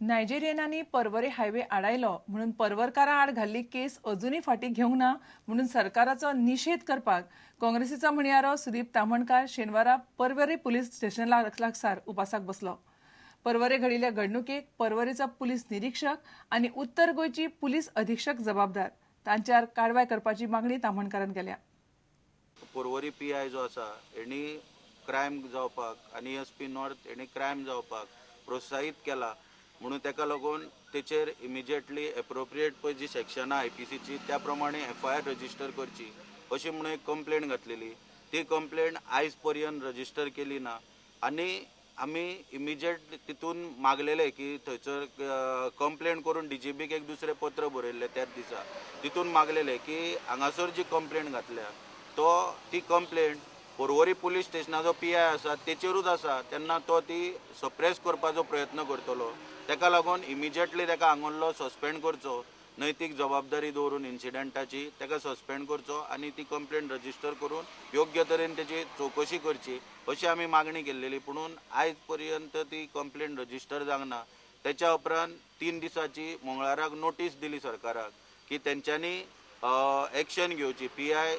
नायजेरियनांनी Porvorim highway आडायलो म्हणून पर्वरकारां आड घाल्ली केस अजूनही फाटीं घेवंक ना म्हणून सरकाराचो निषेध करपाक काँग्रेसीचो म्हणयारो सुदीप तामणकार शेनवारा पर्वरी पुलीस स्टेशन लागसार उपासाक बसलो. पर्वरे घडिल्ल्या घडणुकेक पर्वरीचो पुलीस निरीक्षक आनी उत्तर गोंयची पुलीस अधीक्षक जबाबदार. तांच्यार कारवाय करपाची मागणी तामणकारान केल्या. पर्वरी PI जो आसा हेणी क्रायम जावपाक आनी SP नॉर्थ हेणी क्रायम जावपाक प्रोत्साहीत केला म्हणून ताका लागून तेचेर इमिजिएटली एप्रोप्रिएट पळय जी सेक्शनां IPCची त्या प्रमाणे FIR रजिस्टर करची अशी म्हणून एक कंप्लेंट घातलेली. ती कंप्लेंट आयज पर्यंत रजिस्टर केली ना आनी आमी इमिजिएट तितून मागलेले की थंयसर कंप्लेंट करून DGPक एक दुसरें पत्र बरयल्लें त्याच दिसा. तितून मागलेले की हांगासर जी कंप्लेंट घातल्या ती कंप्लेंट पर्वरी पुलीस स्टेशनाचो PI आसा तेचेरूच आसा तेन्ना तो ती सप्रेस करपाचो प्रयत्न करतलो. ताका लागून इमिजिएटली ताका हांगुरलो सस्पेंड करचो, नैतीक जबाबदारी दवरून इन्सिडंटाची ताका सस्पेंड करचो आनी ती कंप्लेंट रजिस्टर करून योग्य तरेन तेची चवकशी करची अशी आमी मागणी केल्लेली. पुणून आयज पर्यंत ती कंप्लेंट रजिस्टर जावंक ना. तेच्या उपरांत 3 दिसाची मंगळाराक नोटीस दिली सरकाराक की तेंच्यांनी एक्शन घेवची. PI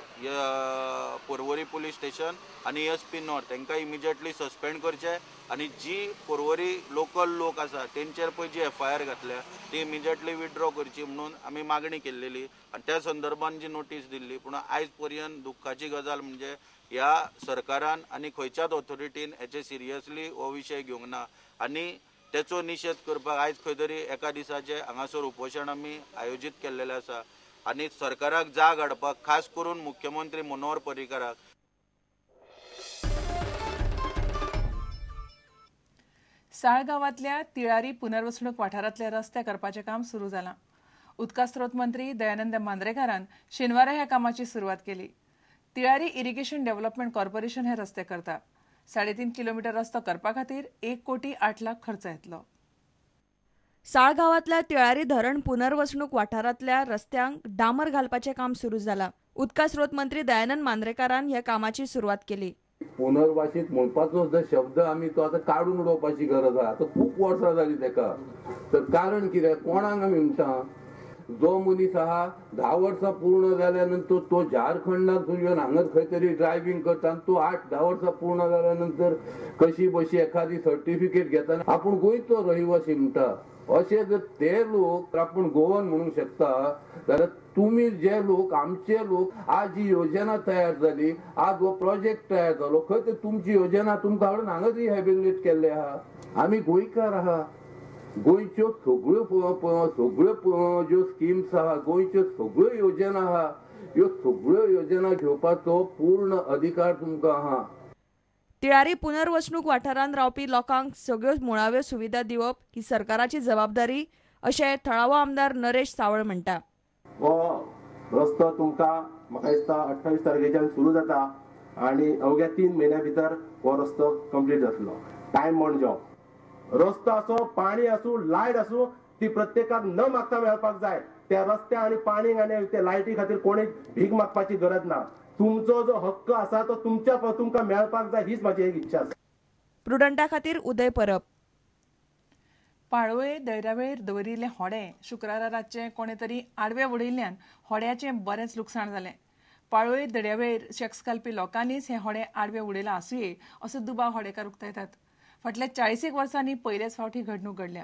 पर्वरी पुलीस स्टेशन आनी SP नॉर्थ तांकां इमिजिएटली सस्पेंड करचे आनी जी पर्वरी लोकल लोक आसा तेंचेर पळय जी FIR घातल्या ती इमिजिएटली विथड्रॉ करची म्हणून आमी मागणी केल्लेली आनी त्या संदर्भान जी नोटीस दिल्ली. पूण आयज पर्यंत दुख्खाची गजाल म्हणजे ह्या सरकारान आनी खंयच्याच ऑथॉरिटीन हेचे सिरियसली हो विशय घेवंक ना आनी तेचो निशेध करपाक आयज खंय तरी एका दिसाचे हांगासर उपोशण आमी आयोजीत केल्लेलें आसा आनी सरकाराक जाग हाडपाक खास करून मुख्यमंत्री मनोहर पर्रीकाराक साळगांवांतल्या तिळारी पुनर्वसणूक वाठारांतले रस्ते करपाचें काम सुरू जालां. उदका स्रोत मंत्री दयानंद मांद्रेकारान शेनवारा ह्या कामाची सुरवात केली. तिळारी इरिगेशन डेव्हलपमेंट कॉर्पोरेशन हे रस्ते करता. 3.5 किलोमीटर रस्तो करपा खातीर 1 कोटी 8 लाख खर्च येतलो. साळगांवांतल्या तिळारी धरण पुनर्वसणूक वाठारांतल्या रस्त्यांक डांबर घालपाचें काम सुरू जालां. उदका स्रोत मंत्री दयानंद मांद्रेकारान ह्या कामाची सुरवात केली. पुनर्वासीत म्हणपाचो जो शब्द आमी तो आतां काडून उडोवपाची गरज आहा. आतां खूब वर्सां जाली ताका. तर कारण कितें कोणाक आमी म्हणटा जो मनीस आहा 10 वर्सां पूर्ण जाल्या नंतर तो झारखंडाक येवन हांगा खंय तरी ड्रायव्हिंग करता आनी तो 8-10 वर्सां पूर्ण जाल्या नंतर कशी बशी एखादी सर्टिफिकेट घेता आपूण गोंयचो रहिवासी म्हणटा. अशे जर ते लोक आपूण गोवन म्हणूंक शकता जाल्यार तुम्ही जे लोक आमचे लोक आज जी योजना तयार जाली, आज हो प्रोजेक्ट तयार जालो, खंय तर तुमची योजना तुमकां हाडून हांगा रिहॅबिलिटेट केल्ले आहा. आमी गोंयकार आहा. गोंयच्यो सगळ्यो ज्यो स्किम्स आहा, गोंयच्यो सगळ्यो योजना आहा, ह्यो सगळ्यो योजना घेवपाचो पूर्ण अधिकार तुमकां आहा. तिळारी पुनर्वसणूक वाठारांत रावपी लोकांक सगळ्यो मुळाव्यो सुविधा दिवप ही सरकाराची जबाबदारी अशें थळावो आमदार नरेश सावळ म्हणटा. हो रस्तो तुमकां म्हाका दिसता 28 तारखेच्यान सुरू जाता आनी अवघ्या 3 म्हयन्या भितर हो रस्तो कंप्लीट जातलो. Time bond job. रस्तो आसूं, पाणी आसूं, लायट आसूं, ती प्रत्येकाक न मागता मेळपाक जाय. त्या रस्त्या आनी पाणी आनी त्या लायटी खातीर कोणी भीक मागपाची गरज ना. तुमचो जो हक्क आसा तो तुमकां मेळपाक जाय हीच म्हाजी एक इच्छा आसा. प्रुडंटा खातीर उदय परब. पाळोळे दर्यावेळेर दवरिल्ले होडे शुक्रारा रातचे कोणे तरी आडवे उडयिल्ल्यान होड्याचें बरेंच लुकसाण जालें. पाळोळे दर्यावेळेर शेक्स घालपी लोकांनीच हे होडे आडवे उडयला आसुये असो दुबाव होडेकार उक्तायतात. फाटल्या 40 वर्सांनी पयलेच फावटी घडणूक घडल्या.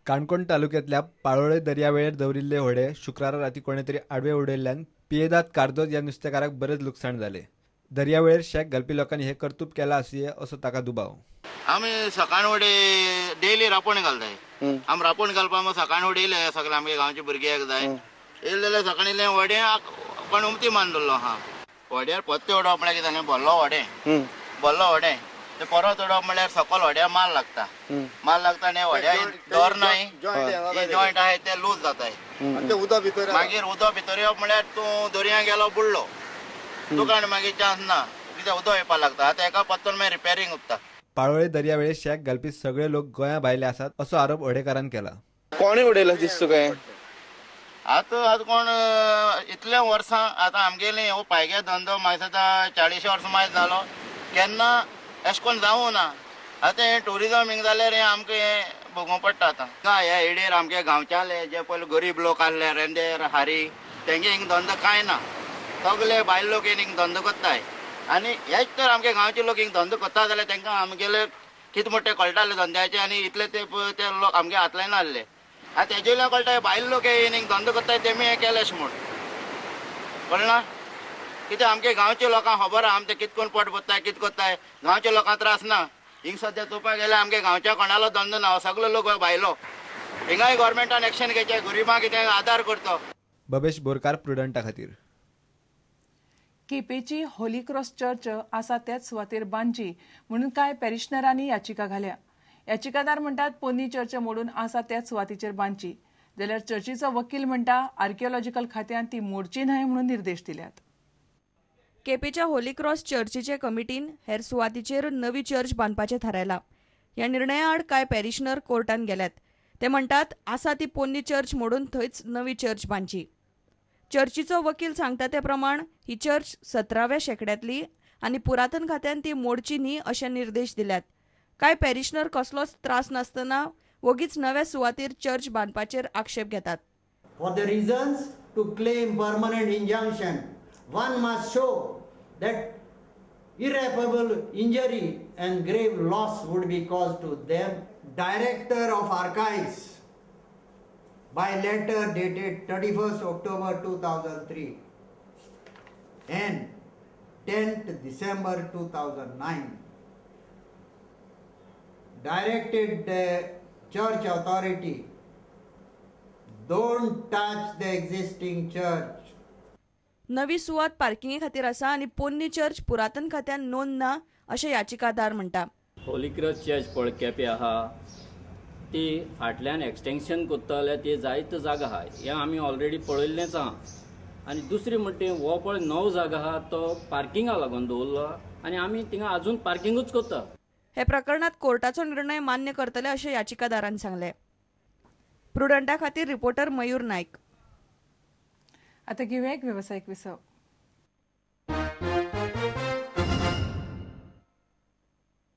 काणकोण तालुक्यांतल्या पाळोळे दर्यावेळेर दवरिल्ले होडे शुक्रारा राती कोणे तरी आडवे उडयल्ल्यान पियेदाद कार्दोज ह्या नुस्तेकाराक बरेच लुकसाण जालें. दर्यावेळेर शेक घालपी लोकांनी हे कर्तूब केला आसुये असो ताका दुबाव. आमी सकाळ फुडें डेली रापण घालताय. आमी रापण घालपाक सकाळ फुडें येयले सगळे आमगे गांवचे भुरगे जाय येयले जाल्यार सकाळी इल्लें व्हडें कोण उमती बांदलो आहा. व्हड्यार पत्ते उडोवप म्हळ्यार कितें न्ही भल्लो व्हडें ते परत उडोवप म्हळ्यार सकयल व्हड्या माल लागता आनी व्हड्या दर नाय जॉयंट आहाय ते लूज जाताय. मागीर उदक भितर येवप म्हळ्यार तूं दर्यांत गेलो बुडलो तुका आनी मागीर चान्स ना कित्याक उदक येवपाक लागता. आतां एका पत्तन मागीर रिपेरिंग उत्ता. पाळोळे दर्यावेळेर शेक घालपी सगळे लोक गोंया भायले आसात असो आरोप होडेकारान केला. कोणी उडयला दिसता काय आतां कोण इतल्या वर्सां आतां आमगेली हो पायगे धंदो म्हाका दिसता 40 वर्सां मायज जालो केन्ना अशें करून जावूं ना. आतां हें टुरिजम हिंग जाल्यार हें आमकां हें भोगूंक पडटा आतां ह्या येडेर आमगे गांवच्याले जे पयलीं गरीब लोक आसले रेंदेर हारी तेंगे हिंग धंदो कांय ना सगळे भायल लोक हिंग धंदो करताय आनी हेच तर आमगे गांवचे लोक हिंग धंदो करता जाल्यार तांकां आमगेले कितें म्हणटा तें कळटालें धंद्याचें आनी इतले ते लोक आमगे हातल्यान आहले आतां तेजे वयल्यान कळटा भायल लोक हिंग धंदो करताय तेमी हें केलें अशें म्हूण कळना कितें आमगे गांवच्या लोकांक खबर आहा आमी ते कितकोन पोट भरताय कितें करताय गांवच्या लोकांक त्रास ना हिंग सद्या चोवपाक गेल्यार आमगे गांवच्या कोणालो धंदो ना सगळे लोक भायलो हिंगाय गोवोरमेंटान एक्शन घेवचें गरिबांक कितें आदार करचो. बबेश बोरकार प्रुडंटा खातीर. केपेची होली क्रॉस चर्च आसा त्याच सुवातेर बांदची म्हणून कांय पॅरिशनरांनी याचिका घाल्या. याचिकादार म्हणटात पोन्नी चर्च मोडून आसा त्याच सुवातीचेर बांदची जाल्यार चर्चीचो वकील म्हणटा आर्किओलॉजिकल खात्यान ती मोडची न्हय म्हणून निर्देश दिल्यात. केपेच्या होली क्रॉस चर्चीचे कमिटीन हेर सुवातीचेर नवी चर्च बांदपाचें थारायलां. ह्या निर्णया आड कांय पॅरिशनर कोर्टान गेल्यात. ते म्हणटात आसा ती पोन्नी चर्च मोडून थंयच नवी चर्च बांदची. चर्चीचो वकील सांगता ते प्रमाण ही चर्च 17व्या शेंकड्यांतली आनी पुरातन खात्यान ती मोडची न्ही अशे निर्देश दिल्यात. कांय पॅरिशनर कसलोच त्रास नासतना वगीच नव्या सुवातेर चर्च बांदपाचेर आक्षेप घेतात. For the reasons to claim permanent injunction, one must show that irreparable injury and grave loss would be caused to them. Director of Archives by letter dated 31st October 2003 and 10th December 2009 directed the church authority don't touch the existing church. नवी सुवात पार्किंगे खातीर आसा आनी पोन्नी church पुरातन खात्यान नोंद ना अशें याचिकादार म्हणटा. होली क्रॉस चर्च पळय केपें आहा ती फाटल्यान एक्सटेंशन कोत्ता जाल्यार ती जायतो जागा आहा हें आमी ऑलरेडी पळयल्लेंच आहा. आनी दुसरी म्हणटा हो पळय नवो जागा आहा तो पार्किंगा लागून दवरलो आनी आमी थिंगा आजून पार्किंगूच करता. हे प्रकरणात कोर्टाचो निर्णय मान्य करतले अशें याचिकादारान सांगलें. प्रुडंटा खातीर रिपोर्टर मयूर नायक. आता घेऊया एक व्यावसायिक विसव.